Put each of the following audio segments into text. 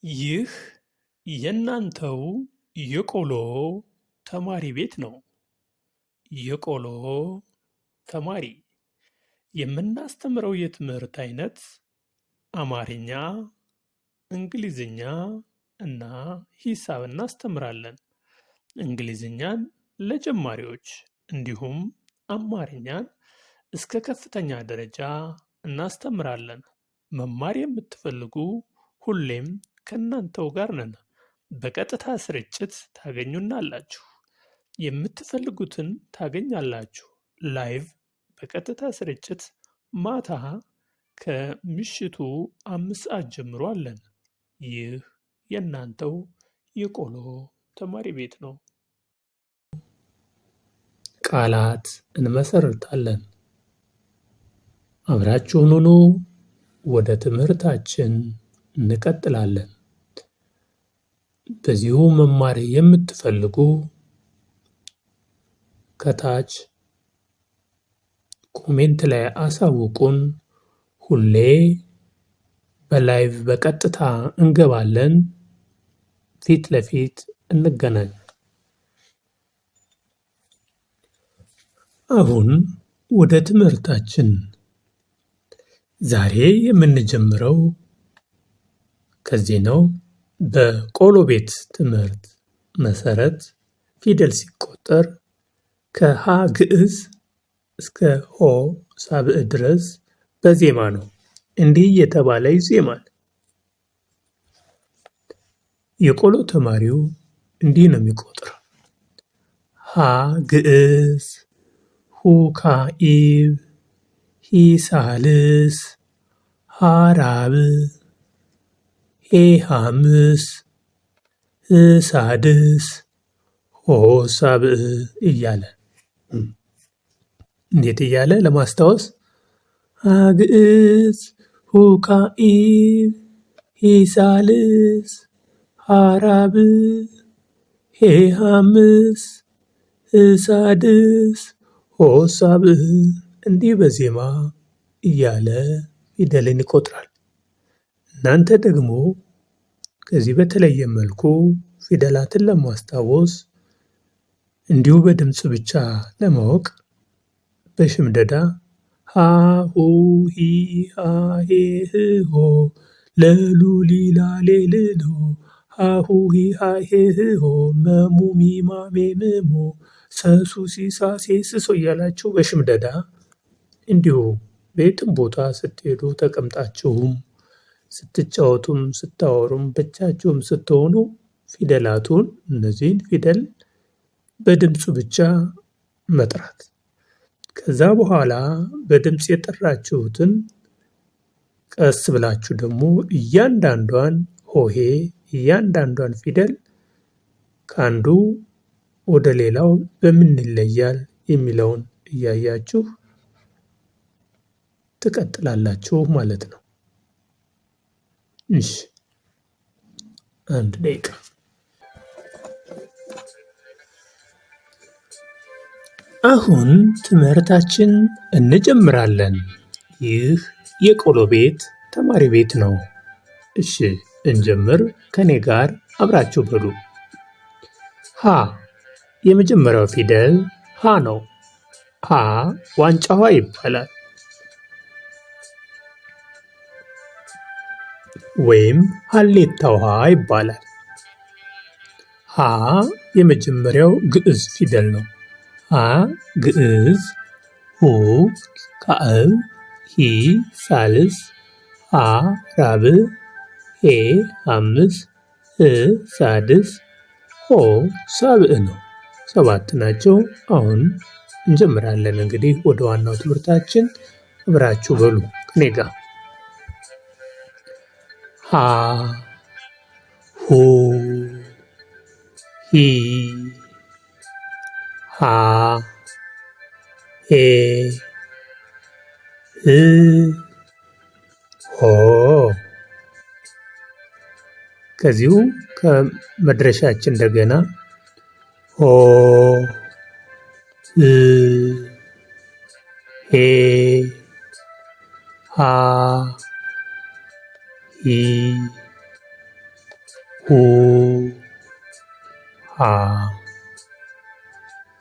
ይህ የእናንተው የቆሎ ተማሪ ቤት ነው። የቆሎ ተማሪ የምናስተምረው የትምህርት አይነት አማርኛ፣ እንግሊዝኛ እና ሂሳብ እናስተምራለን። እንግሊዝኛን ለጀማሪዎች እንዲሁም አማርኛን እስከ ከፍተኛ ደረጃ እናስተምራለን። መማር የምትፈልጉ ሁሌም ከእናንተው ጋር ነን። በቀጥታ ስርጭት ታገኙናላችሁ። የምትፈልጉትን ታገኛላችሁ። ላይቭ በቀጥታ ስርጭት ማታ ከምሽቱ 5 ሰዓት ጀምሮ አለን። ይህ የእናንተው የቆሎ ተማሪ ቤት ነው። ቃላት እንመሰርታለን። አብራችሁን ሁኑ። ወደ ትምህርታችን እንቀጥላለን። በዚሁ መማር የምትፈልጉ ከታች ኮሜንት ላይ አሳውቁን። ሁሌ በላይቭ በቀጥታ እንገባለን። ፊት ለፊት እንገናኝ። አሁን ወደ ትምህርታችን። ዛሬ የምንጀምረው ከዚህ ነው። በቆሎ ቤት ትምህርት መሰረት ፊደል ሲቆጠር ከሀ ግዕዝ እስከ ሆ ሳብዕ ድረስ በዜማ ነው። እንዲህ እየተባለ ይዜማል። የቆሎ ተማሪው እንዲህ ነው የሚቆጥረው። ሀ ግዕዝ፣ ሁ ካኢብ፣ ሂ ሳልስ፣ ሀ ራብዕ፣ ሄ ሐምስ፣ ህ ሳድስ፣ ሆ ሳብዕ እያለ እንዴት እያለ ለማስታወስ ሀ ግዕዝ፣ ሁ ካኢብ፣ ሂ ሳልስ፣ ሀ ራብዕ፣ ሄ ሐምስ፣ ህ ሳድስ፣ ሆ ሳብዕ እንዲህ በዜማ እያለ ፊደልን ይቆጥራል። እናንተ ደግሞ ከዚህ በተለየ መልኩ ፊደላትን ለማስታወስ እንዲሁ በድምፅ ብቻ ለማወቅ በሽምደዳ ሀ ሁ ሂ ሃ ሄ ህ ሆ ለሉ ሊላ ሌልሎ ሀ ሁ ሂ ሃ ሄ ህ ሆ መሙ ሚማ ሜምሞ ሰሱ ሲሳ ሴስሶ እያላችሁ በሽምደዳ እንዲሁ በየትም ቦታ ስትሄዱ ተቀምጣችሁም ስትጫወቱም ስታወሩም ብቻችሁም ስትሆኑ ፊደላቱን እነዚህን ፊደል በድምፁ ብቻ መጥራት። ከዛ በኋላ በድምፅ የጠራችሁትን ቀስ ብላችሁ ደግሞ እያንዳንዷን ሆሄ እያንዳንዷን ፊደል ከአንዱ ወደ ሌላው በምን ይለያል የሚለውን እያያችሁ ትቀጥላላችሁ ማለት ነው። እሺ፣ 1 ደቂቃ። አሁን ትምህርታችን እንጀምራለን። ይህ የቆሎ ቤት ተማሪ ቤት ነው። እሺ እንጀምር። ከኔ ጋር አብራችሁ በሉ። ሀ የመጀመሪያው ፊደል ሀ ነው። ሀ ዋንጫ ውሃ ይባላል ወይም ሀሌታ ውሃ ይባላል። ሀ የመጀመሪያው ግዕዝ ፊደል ነው። ሀ ግዕዝ፣ ሁ ካዕብ፣ ሂ ሳልስ፣ ሃ ራብዕ፣ ሄ ሐምስ፣ ህ ሳድስ፣ ሆ ሳብዕ ነው። 7 ናቸው። አሁን እንጀምራለን። እንግዲህ ወደ ዋናው ትምህርታችን አብራችሁ በሉ ከኔ ጋር። ሀ ሁ ሂ ሃ ሄ ህ ሆ። ከዚሁ ከመድረሻችን እንደገና ሆ ህ ሄ ሃ ሂ ሁ ሃ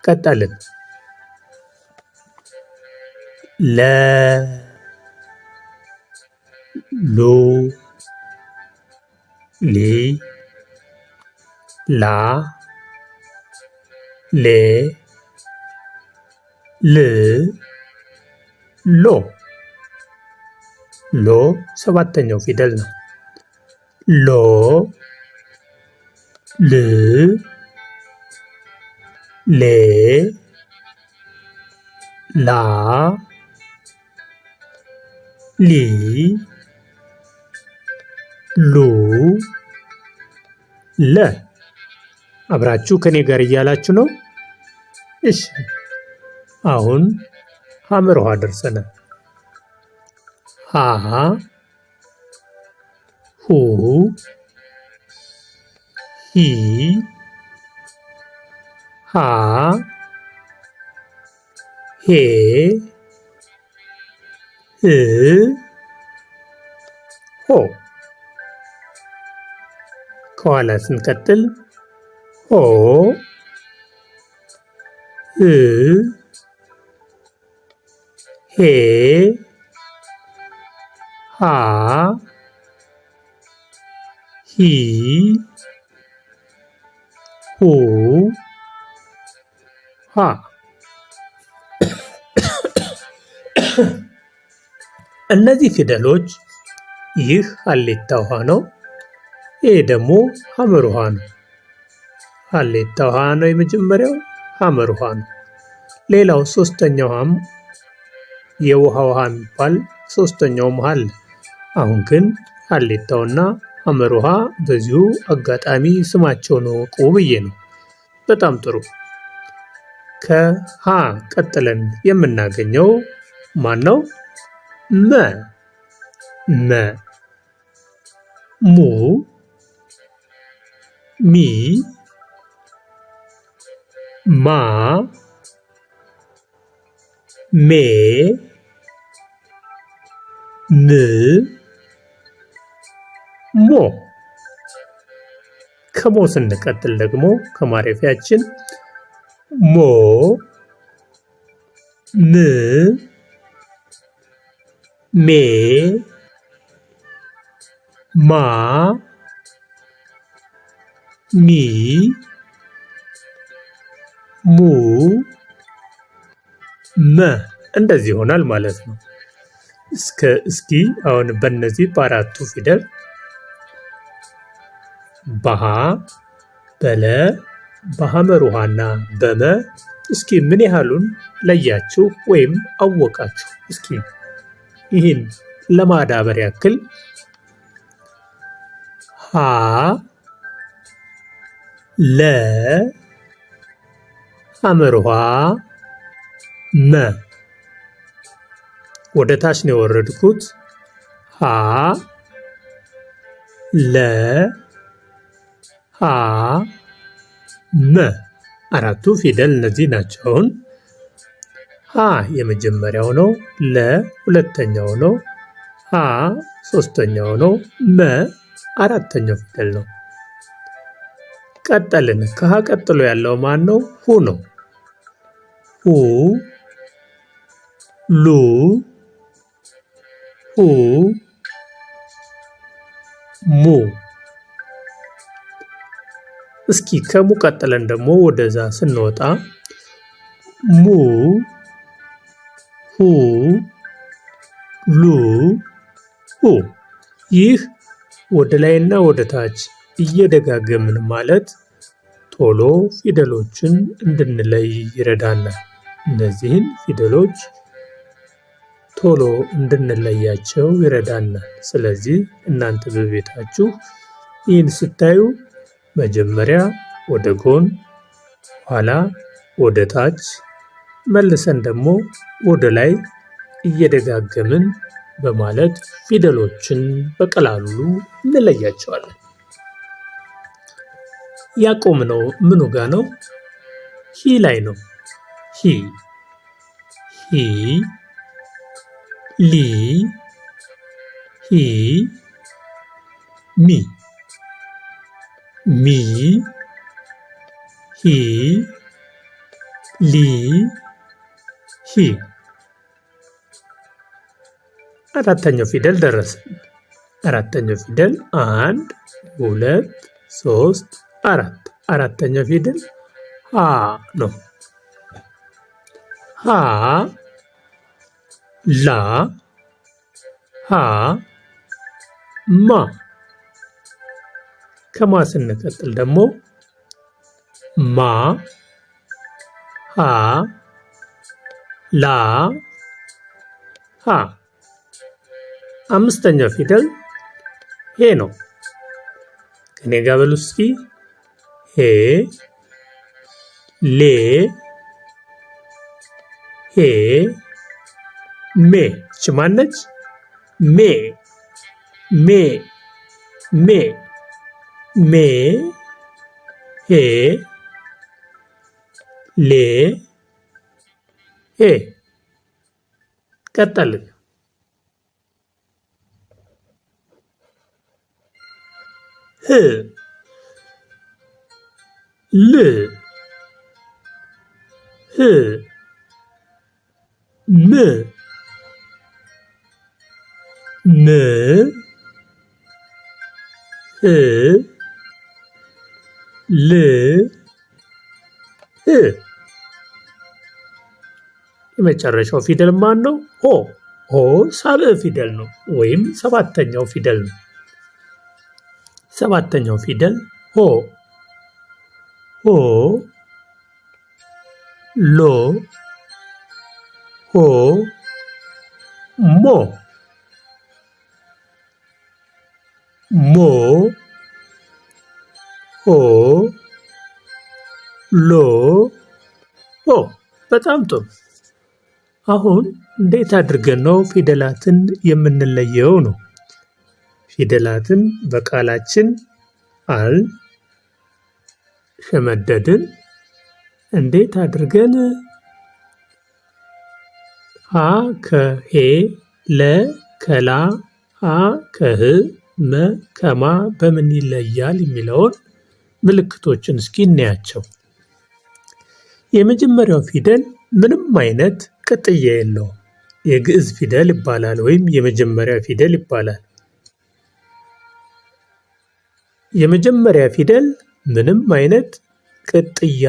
ቀጠልን። ለ ሉ ሊ ላ ሌ ል ሎ ሎ ሰባተኛው ፊደል ነው። ሎ ል ሌ ላ ሊ ሉ ለ አብራችሁ ከኔ ጋር እያላችሁ ነው። እሺ አሁን ሐመር ውሃ ደርሰናል። ሃ ሁ ሂ ሃ ሄ ህ ሆ ከኋላ ስንቀጥል ሆ ህ ሄ ሃ ሂ ሁ ሃ እነዚህ ፊደሎች ይህ ሀሌታ ውሃ ነው። ይህ ደግሞ ሐመር ውሃ ነው። ሀሌታ ውሃ ነው የመጀመሪያው፣ ሐመር ውሃ ነው። ሌላው ሶስተኛውም የውሃ ውሃ የሚባል ሶስተኛውም አለ። አሁን ግን ሀሌታውና ሐመር ውሃ በዚሁ አጋጣሚ ስማቸውን እወቁ ብዬ ነው። በጣም ጥሩ። ከሀ ቀጥለን የምናገኘው ማን ነው? መ መ ሙ ሚ ማ ሜ ም ሞ ከሞ ስንቀጥል ደግሞ ከማረፊያችን ሞ ም ሜ ማ ሚ ሙ መ እንደዚህ ይሆናል ማለት ነው። እስኪ አሁን በእነዚህ በአራቱ ፊደል በሀ በለ በሐመር ውሃና በመ እስኪ ምን ያህሉን ለያችሁ ወይም አወቃችሁ? እስኪ ይህን ለማዳበር ያክል ሀ ለ ሐመር ውሃ መ ወደ ታች ነው የወረድኩት። ሀ ለ ሀ መ አራቱ ፊደል እነዚህ ናቸው። ሀ የመጀመሪያው ነው። ለ ሁለተኛው ነው። ሀ ሶስተኛው ነው። መ አራተኛው ፊደል ነው። ቀጠልን። ከሀ ቀጥሎ ያለው ማን ነው? ሁ ነው። ሁ ሉ ሁ ሙ እስኪ ከሙ ቀጥለን ደግሞ ወደዛ ስንወጣ ሙ ሁ ሉ ሁ ይህ ወደ ላይና ወደ ታች እየደጋገምን ማለት ቶሎ ፊደሎችን እንድንለይ ይረዳናል። እነዚህን ፊደሎች ቶሎ እንድንለያቸው ይረዳናል። ስለዚህ እናንተ በቤታችሁ ይህን ስታዩ መጀመሪያ ወደ ጎን፣ ኋላ ወደ ታች፣ መልሰን ደግሞ ወደ ላይ እየደጋገምን በማለት ፊደሎችን በቀላሉ እንለያቸዋለን። ያቆምነው ምኑ ጋ ነው? ሂ ላይ ነው። ሂ ሂ ሊ ሂ ሚ ሚ ሂ ሊ ሂ። አራተኛው ፊደል ደረስን። አራተኛው ፊደል 1 2 3 4። አራተኛው ፊደል ሀ ነው። ሀ ላ ሀ ማ። ከማ ስንቀጥል ደግሞ ማ ሀ ላ ሀ። አምስተኛው ፊደል ሄ ነው። ከኔ ጋር በሉ እስኪ ሄ ሌ ሄ ሜ። እች ማነች? ሜ ሜ ሜ ሜ ሄ ሌ ሄ። ቀጠልን። ህ ል ህ ም ም ህ ል ህ። የመጨረሻው ፊደል ማን ነው? ሆ። ሆ ሳብዕ ፊደል ነው ወይም ሰባተኛው ፊደል ነው። ሰባተኛው ፊደል ሆ ሆ ሎ ሆ ሞ ሞ ሆ ሎ ሆ። በጣም ጥሩ። አሁን እንዴት አድርገን ነው ፊደላትን የምንለየው ነው? ፊደላትን በቃላችን ሸመደድን። እንዴት አድርገን ሀ ከሄ ለ ከላ ሀ ከህ መ ከማ በምን ይለያል የሚለውን ምልክቶችን እስኪ እናያቸው። የመጀመሪያው ፊደል ምንም አይነት ቅጥያ የለውም። የግዕዝ ፊደል ይባላል ወይም የመጀመሪያ ፊደል ይባላል። የመጀመሪያ ፊደል ምንም አይነት ቅጥያ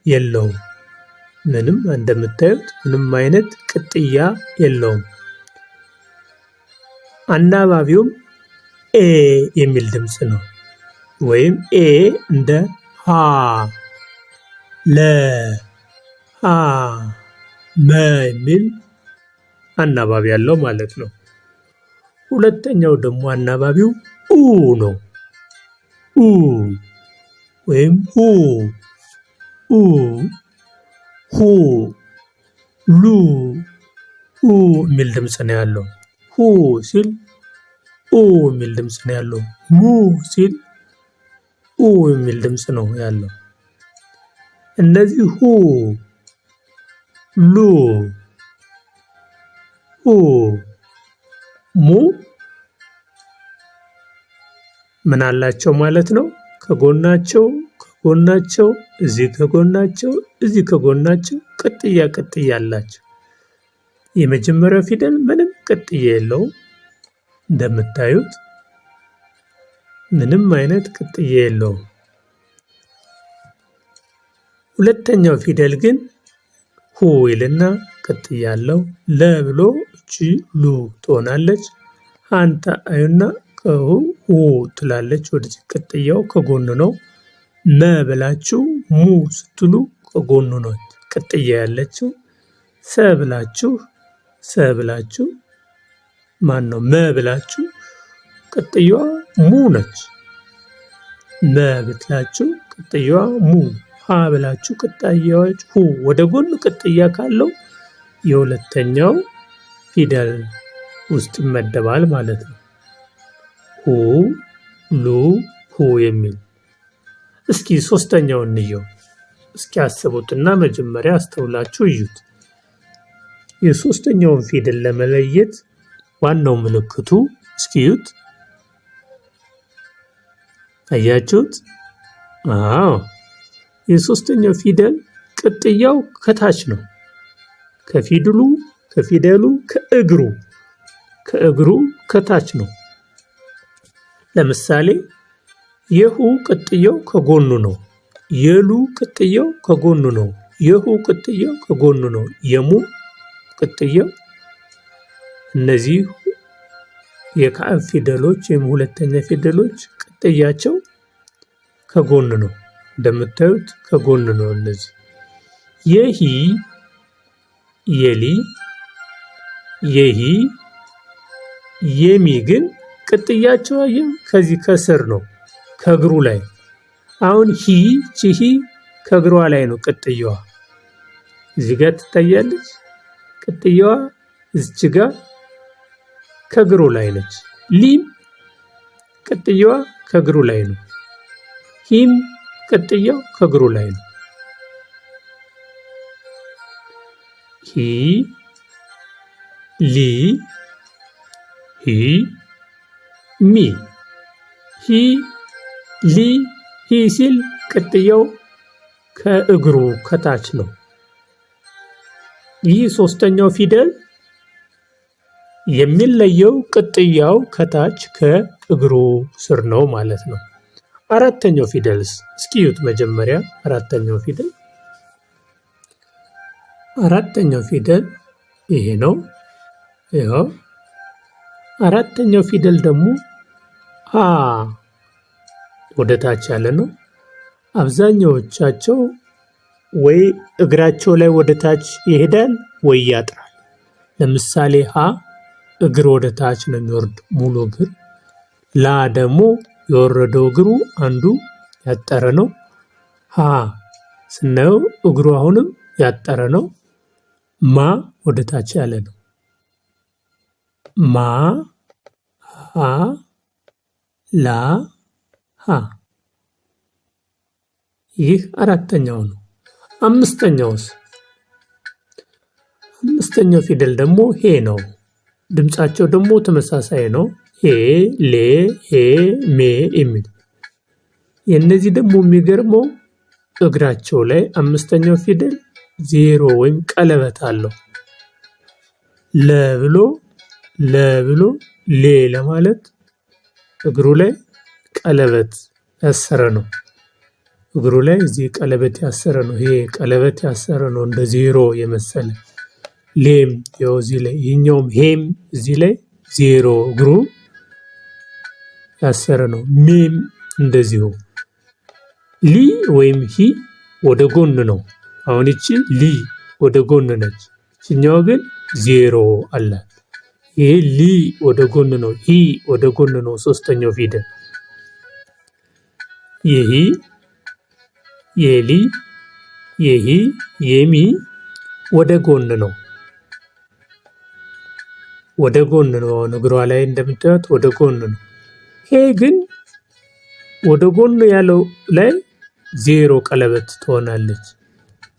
የለውም። ምንም እንደምታዩት ምንም አይነት ቅጥያ የለውም። አናባቢውም ኤ የሚል ድምፅ ነው። ወይም ኤ እንደ ሀ ለ ሀ መ የሚል አናባቢ ያለው ማለት ነው። ሁለተኛው ደግሞ አናባቢው ኡ ነው። ኡ ወይም ሁ ኡ ሁ ሉ ኡ የሚል ድምፅ ነው ያለው። ሁ ሲል ኡ የሚል ድምፅ ነው ያለው። ሙ ሲል ኡ የሚል ድምፅ ነው ያለው። እነዚህ ሁ ሉ ሁ ሙ ምን አላቸው ማለት ነው? ከጎናቸው እዚህ ከጎናቸው ቅጥያ አላቸው። የመጀመሪያው ፊደል ምንም ቅጥያ የለውም። እንደምታዩት ምንም አይነት ቅጥያ የለውም። ሁለተኛው ፊደል ግን ሁ ይልና ቅጥያ አለው። ለ ብሎ እቺ ሉ ትሆናለች። አንተ አዩና ከሁ ሁ ትላለች። ወደዚህ ቅጥያው ከጎን ነው። መ ብላችሁ ሙ ስትሉ ከጎኑ ነው ቅጥያ ያለችው። ሰ ብላችሁ ማን ነው? መ ብላችሁ ቅጥያዋ ሙ ነች። መ ብትላችሁ ቅጥያዋ ሙ። ሀ ብላችሁ ቅጥያዎች ሁ። ወደ ጎን ቅጥያ ካለው የሁለተኛው ፊደል ውስጥ ይመደባል ማለት ነው። ሁ ሉ ሁ የሚል። እስኪ ሶስተኛውን እንየው። እስኪ አስቡትና መጀመሪያ አስተውላችሁ እዩት። የሶስተኛውን ፊደል ለመለየት ዋናው ምልክቱ እስኪ እዩት። አያችሁት? አዎ የሶስተኛው ፊደል ቅጥያው ከታች ነው። ከፊደሉ ከእግሩ ከታች ነው። ለምሳሌ የሁ ቅጥያው ከጎኑ ነው። የሉ ቅጥያው ከጎኑ ነው። የሁ ቅጥያው ከጎኑ ነው። የሙ ቅጥያው እነዚህ የካዕብ ፊደሎች ወይም ሁለተኛ ፊደሎች ቅጥያቸው ከጎን ነው። እንደምታዩት ከጎን ነው። እነዚህ የሂ የሊ የሂ የሚ ግን ቅጥያቸው ከዚህ ከስር ነው ከእግሩ ላይ። አሁን ቺሂ ከእግሯ ላይ ነው ቅጥያዋ። እዚህ ጋር ትታያለች። ቅጥያዋ እዚች ጋር ከእግሩ ላይ ነች። ሊም ቅጥያዋ ከእግሩ ላይ ነው። ሂም ቅጥያው ከእግሩ ላይ ነው። ሂ ሊ ሂ ሚ ሂ ሊ ሂ ሲል ቅጥያው ከእግሩ ከታች ነው። ይህ ሶስተኛው ፊደል የሚለየው ቅጥያው ከታች ከእግሩ ስር ነው ማለት ነው። አራተኛው ፊደልስ እስኪዩት መጀመሪያ አራተኛው ፊደል ይሄ ነው። ይኸው አራተኛው ፊደል ደግሞ አ ወደ ታች ያለ ነው። አብዛኛዎቻቸው ወይ እግራቸው ላይ ወደ ታች ይሄዳል ወይ ያጥራል። ለምሳሌ ሀ እግር ወደ ታች ነው የሚወርድ ሙሉ እግር። ላ ደግሞ የወረደው እግሩ አንዱ ያጠረ ነው። ሀ ስናየው እግሩ አሁንም ያጠረ ነው። ማ ወደ ታች ያለ ነው። ማ ሀ ላ ሀ ይህ አራተኛው ነው። አምስተኛውስ? አምስተኛው ፊደል ደግሞ ሄ ነው። ድምጻቸው ደግሞ ተመሳሳይ ነው። ሄ ሌ ሄ ሜ የሚል የእነዚህ ደግሞ የሚገርመው እግራቸው ላይ አምስተኛው ፊደል ዜሮ ወይም ቀለበት አለው። ለብሎ ሌ ለማለት እግሩ ላይ ቀለበት ያሰረ ነው። እግሩ ላይ እዚህ ቀለበት ያሰረ ነው። ይሄ ቀለበት ያሰረ ነው እንደ ዜሮ የመሰለ። ሌም ያው እዚህ ላይ ይሄኛውም ሄም እዚህ ላይ ዜሮ እግሩ ያሰረ ነው። ሜም እንደዚሁ። ሊ ወይም ሂ ወደ ጎን ነው። አሁን እቺ ሊ ወደ ጎን ነች። እቺኛው ግን ዜሮ አላት። ይሄ ሊ ወደ ጎን ነው። ሂ ወደ ጎን ነው። ሶስተኛው ፊደል የሂ የሊ የሂ የሚ ወደ ጎን ነው። ወደ ጎን ነው። እግሯ ላይ እንደምታዩት ወደ ጎን ነው። ሄ ግን ወደ ጎን ያለው ላይ ዜሮ ቀለበት ትሆናለች።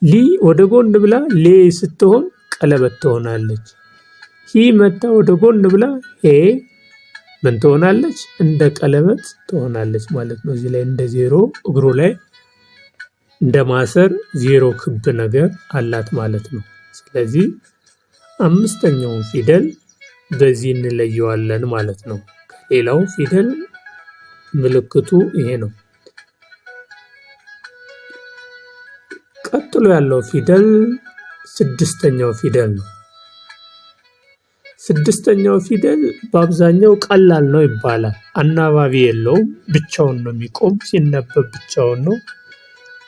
ሊ ወደ ጎን ብላ ሌ ስትሆን ቀለበት ትሆናለች። ሂ መታ ወደ ጎን ብላ ሄ ምን ትሆናለች? እንደ ቀለበት ትሆናለች ማለት ነው። እዚህ ላይ እንደ ዜሮ እግሩ ላይ እንደ ማሰር ዜሮ ክብ ነገር አላት ማለት ነው። ስለዚህ አምስተኛውን ፊደል በዚህ እንለየዋለን ማለት ነው። ከሌላው ፊደል ምልክቱ ይሄ ነው። ቀጥሎ ያለው ፊደል ስድስተኛው ፊደል ነው። ስድስተኛው ፊደል በአብዛኛው ቀላል ነው ይባላል። አናባቢ የለውም፣ ብቻውን ነው የሚቆም። ሲነበብ ብቻውን ነው።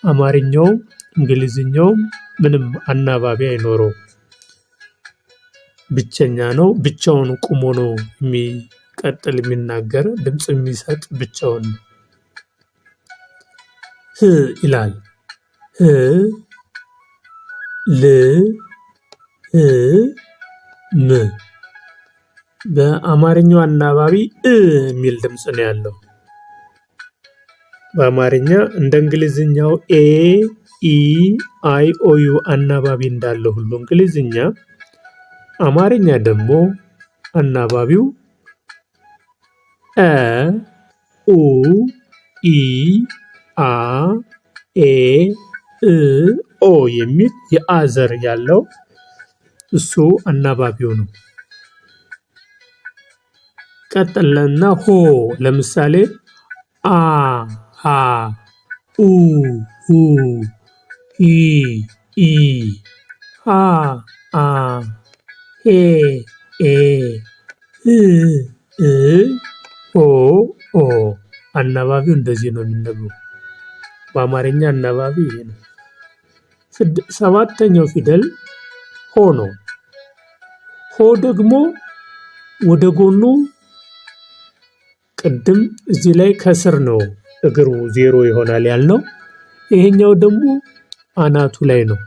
አማርኛውም እንግሊዝኛውም ምንም አናባቢ አይኖረውም። ብቸኛ ነው። ብቻውን ቁሞ ነው የሚቀጥል የሚናገር ድምፅ የሚሰጥ ብቻውን ነው። ህ ይላል። ህ ል ህ ም በአማርኛው አናባቢ የሚል ድምፅ ነው ያለው። በአማርኛ እንደ እንግሊዝኛው ኤ ኢ አይ ኦ ዩ አናባቢ እንዳለው ሁሉ እንግሊዝኛ አማርኛ ደግሞ አናባቢው እ ኡ ኢ አ ኤ እ ኦ የሚል የአ ዘር ያለው እሱ አናባቢው ነው። ቀጠለና ሆ ለምሳሌ አ ሀ ኡ ሁ ሂ ኢ ሃ አ ሄ ኤ ህ እ ሆ ኦ አናባቢው እንደዚህ ነው የሚነበበው። በአማርኛ አናባቢ ይሄ ነው። ሰባተኛው ፊደል ሆ ነው። ሆ ደግሞ ወደ ጎኑ ቅድም እዚህ ላይ ከስር ነው እግሩ ዜሮ ይሆናል ያልነው። ይሄኛው ደግሞ አናቱ ላይ ነው።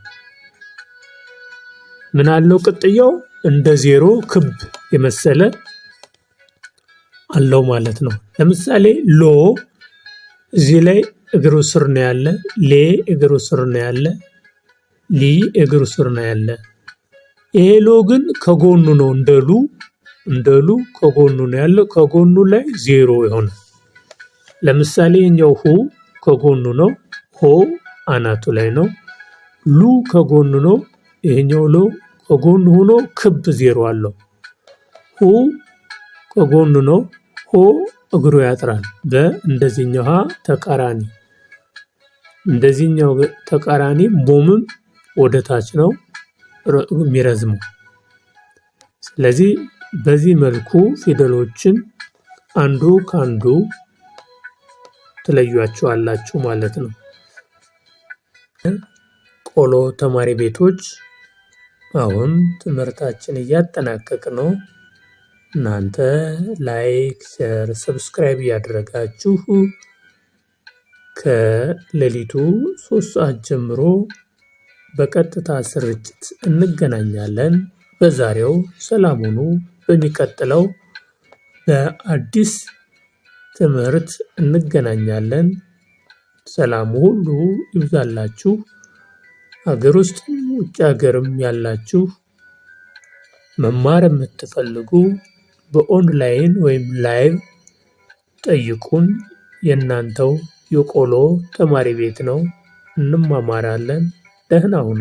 ምን አለው ቅጥያው እንደ ዜሮ ክብ የመሰለ አለው ማለት ነው። ለምሳሌ ሎ እዚህ ላይ እግሩ ስር ነው ያለ። ሌ እግሩ ስር ነው ያለ። ሊ እግሩ ስር ነው ያለ። ይሄ ሎ ግን ከጎኑ ነው እንደሉ ከጎኑ ነው ያለው። ከጎኑ ላይ ዜሮ ይሆናል። ለምሳሌ የኛው ሁ ከጎኑ ነው። ሆ አናቱ ላይ ነው። ሉ ከጎኑ ነው። ይሄኛው ሎ ከጎኑ ሆኖ ክብ ዜሮ አለው። ሁ ከጎኑ ነው። ሆ እግሩ ያጥራል። በእንደዚህኛው ተቃራኒ እንደዚህኛው ተቃራኒ ቦምም ወደ ታች ነው የሚረዝመው። ስለዚህ በዚህ መልኩ ፊደሎችን አንዱ ካንዱ ትለዩዋቸዋላችሁ ማለት ነው። ቆሎ ተማሪ ቤቶች አሁን ትምህርታችን እያጠናቀቅ ነው። እናንተ ላይክ፣ ሼር፣ ሰብስክራይብ እያደረጋችሁ ከሌሊቱ 3 ሰዓት ጀምሮ በቀጥታ ስርጭት እንገናኛለን። በዛሬው ሰላም ሁኑ። በሚቀጥለው በአዲስ ትምህርት እንገናኛለን። ሰላም ሁሉ ይብዛላችሁ። ሀገር ውስጥ ውጭ ሀገርም ያላችሁ መማር የምትፈልጉ በኦንላይን ወይም ላይቭ ጠይቁን። የእናንተው የቆሎ ተማሪ ቤት ነው። እንማማራለን። ደህና ሁኑ።